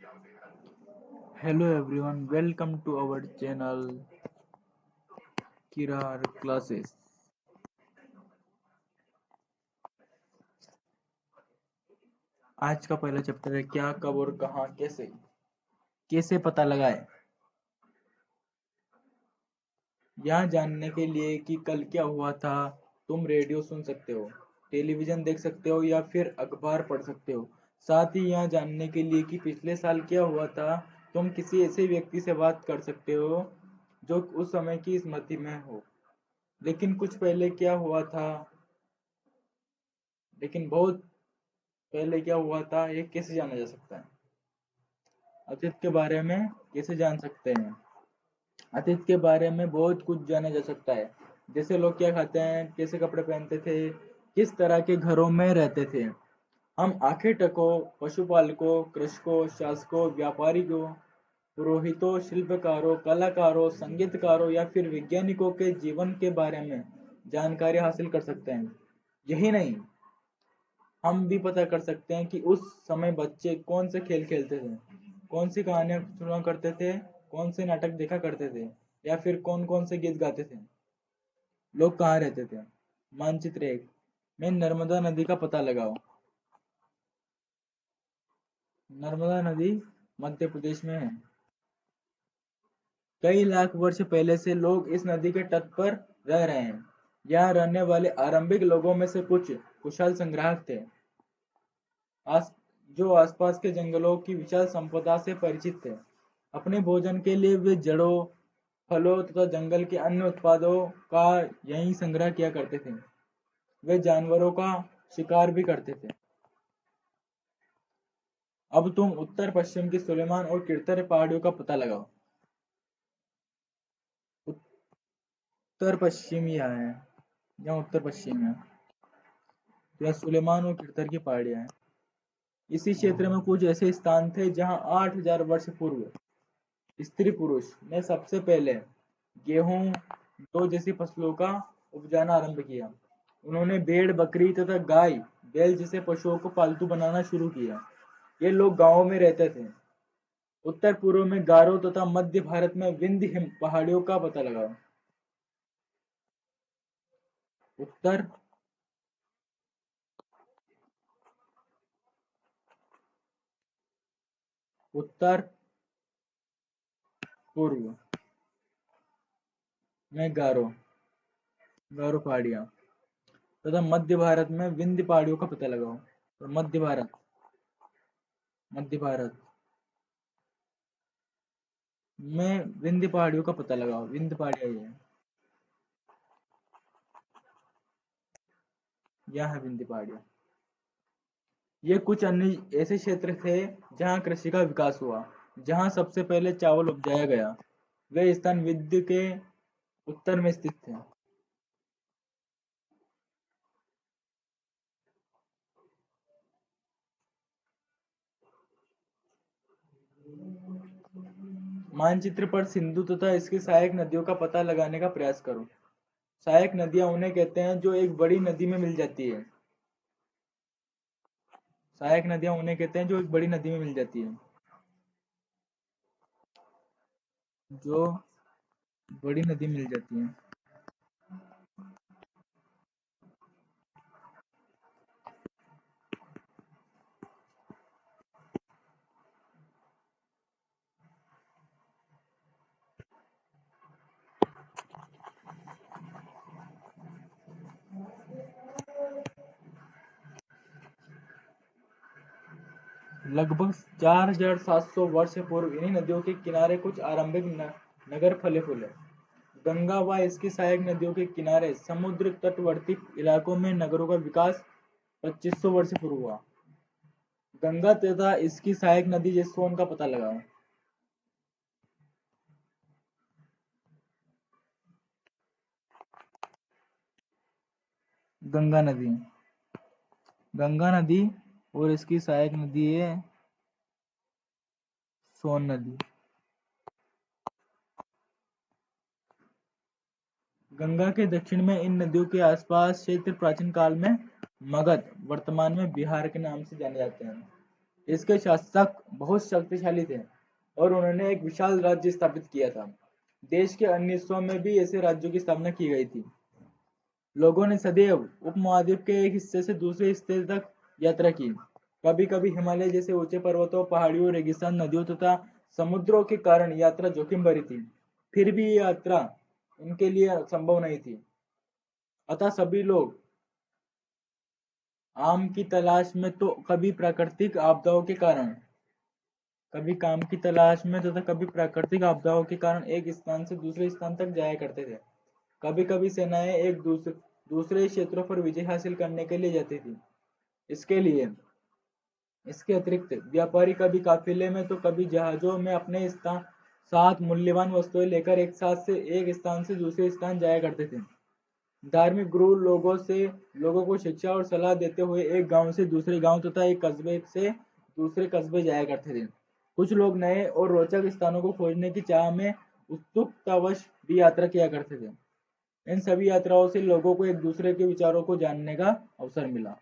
Hello everyone, welcome to our channel Kirar Classes। आज का पहला चैप्टर है क्या, कब और कहाँ, कैसे। कैसे पता लगाए। यहाँ जानने के लिए कि कल क्या हुआ था, तुम रेडियो सुन सकते हो, टेलीविजन देख सकते हो या फिर अखबार पढ़ सकते हो। साथ ही यहाँ जानने के लिए कि पिछले साल क्या हुआ था, तुम किसी ऐसे व्यक्ति से बात कर सकते हो जो उस समय की स्मृति में हो। लेकिन कुछ पहले क्या हुआ था, लेकिन बहुत पहले क्या हुआ था, ये कैसे जाना जा सकता है। अतीत के बारे में कैसे जान सकते हैं। अतीत के बारे में बहुत कुछ जाना जा सकता है, जैसे लोग क्या खाते हैं, कैसे कपड़े पहनते थे, किस तरह के घरों में रहते थे। हम आर्किटेक्टों, पशुपालकों, कृषकों, शासकों, व्यापारियों, पुरोहितों, शिल्पकारों, कलाकारों, संगीतकारों या फिर वैज्ञानिकों के जीवन के बारे में जानकारी हासिल कर सकते हैं। यही नहीं, हम भी पता कर सकते हैं कि उस समय बच्चे कौन से खेल खेलते थे, कौन सी कहानियां सुना करते थे, कौन से नाटक देखा करते थे या फिर कौन कौन से गीत गाते थे। लोग कहाँ रहते थे। मानचित्र एक में नर्मदा नदी का पता लगाओ। नर्मदा नदी मध्य प्रदेश में है। कई लाख वर्ष पहले से लोग इस नदी के तट पर रह रहे हैं। यहाँ रहने वाले आरंभिक लोगों में से कुछ कुशल संग्राहक थे, आस जो आसपास के जंगलों की विशाल संपदा से परिचित थे। अपने भोजन के लिए वे जड़ों, फलों तथा जंगल के अन्य उत्पादों का यहीं संग्रह किया करते थे। वे जानवरों का शिकार भी करते थे। अब तुम उत्तर पश्चिम की सुलेमान और किरतरे पहाड़ियों का पता लगाओ। उत्तर पश्चिम यहाँ है, यहाँ उत्तर पश्चिम है, तो यहाँ सुलेमान और किरतर की पहाड़ियां हैं। इसी क्षेत्र में कुछ ऐसे स्थान थे जहाँ 8000 वर्ष पूर्व स्त्री पुरुष ने सबसे पहले गेहूं, जौ जैसी फसलों का उपजाना आरंभ किया। उन्होंने भेड़, बकरी तथा गाय, बैल जैसे पशुओं को पालतू बनाना शुरू किया। ये लोग गांवों में रहते थे। उत्तर पूर्व में गारो तथा मध्य भारत में विंध्य पहाड़ियों का पता लगाओ। उत्तर उत्तर पूर्व में गारो गारो पहाड़ियां तथा मध्य भारत में विंध्य पहाड़ियों का पता लगाओ। तो मध्य भारत में विंध्य पहाड़ियों का पता लगाओ। विंध्य पहाड़ियां ये है, यह है विंध्य पहाड़ियां। ये कुछ अन्य ऐसे क्षेत्र थे जहां कृषि का विकास हुआ, जहां सबसे पहले चावल उपजाया गया। वे स्थान विंध्य के उत्तर में स्थित थे। मानचित्र पर सिंधु तथा इसकी सहायक नदियों का पता लगाने का प्रयास करो। सहायक नदियां उन्हें कहते हैं जो एक बड़ी नदी में मिल जाती है। सहायक नदियां उन्हें कहते हैं जो एक बड़ी नदी में मिल जाती है। जो बड़ी नदी मिल जाती है। लगभग 4700 वर्ष पूर्व इन्हीं नदियों के किनारे कुछ आरंभिक नगर फले फूले। गंगा व इसकी सहायक नदियों के किनारे समुद्र तटवर्ती इलाकों में नगरों का विकास 2500 वर्ष पूर्व हुआ। गंगा तथा इसकी सहायक नदी सोन का पता लगाओ। गंगा नदी गंगा नदी और इसकी सहायक नदी है सोन नदी। गंगा के दक्षिण में इन नदियों के आसपास क्षेत्र प्राचीन काल में मगध, वर्तमान में बिहार के नाम से जाने जाते हैं। इसके शासक बहुत शक्तिशाली थे और उन्होंने एक विशाल राज्य स्थापित किया था। देश के अन्य हिस्सों में भी ऐसे राज्यों की स्थापना की गई थी। लोगों ने सदैव उपमहाद्वीप के एक हिस्से से दूसरे हिस्से तक यात्रा की। कभी कभी हिमालय जैसे ऊंचे पर्वतों, पहाड़ियों, रेगिस्तान, नदियों तथा समुद्रों के कारण यात्रा जोखिम भरी थी। फिर भी ये यात्रा उनके लिए संभव नहीं थी। अतः सभी लोग आम की तलाश में तो कभी प्राकृतिक आपदाओं के कारण, कभी काम की तलाश में तथा कभी प्राकृतिक आपदाओं के कारण एक स्थान से दूसरे स्थान तक जाया करते थे। कभी कभी सेनाएं एक दूसरे क्षेत्रों पर विजय हासिल करने के लिए जाती थी। इसके लिए इसके अतिरिक्त व्यापारी कभी काफिले में तो कभी जहाजों में अपने साथ मूल्यवान वस्तुएं लेकर एक स्थान से दूसरे स्थान जाया करते थे। धार्मिक गुरु लोगों को शिक्षा और सलाह देते हुए एक गांव से दूसरे गांव तथा एक कस्बे से दूसरे कस्बे जाया करते थे। कुछ लोग नए और रोचक स्थानों को खोजने की चाह में उत्सुकतावश भी यात्रा किया करते थे। इन सभी यात्राओं से लोगों को एक दूसरे के विचारों को जानने का अवसर मिला।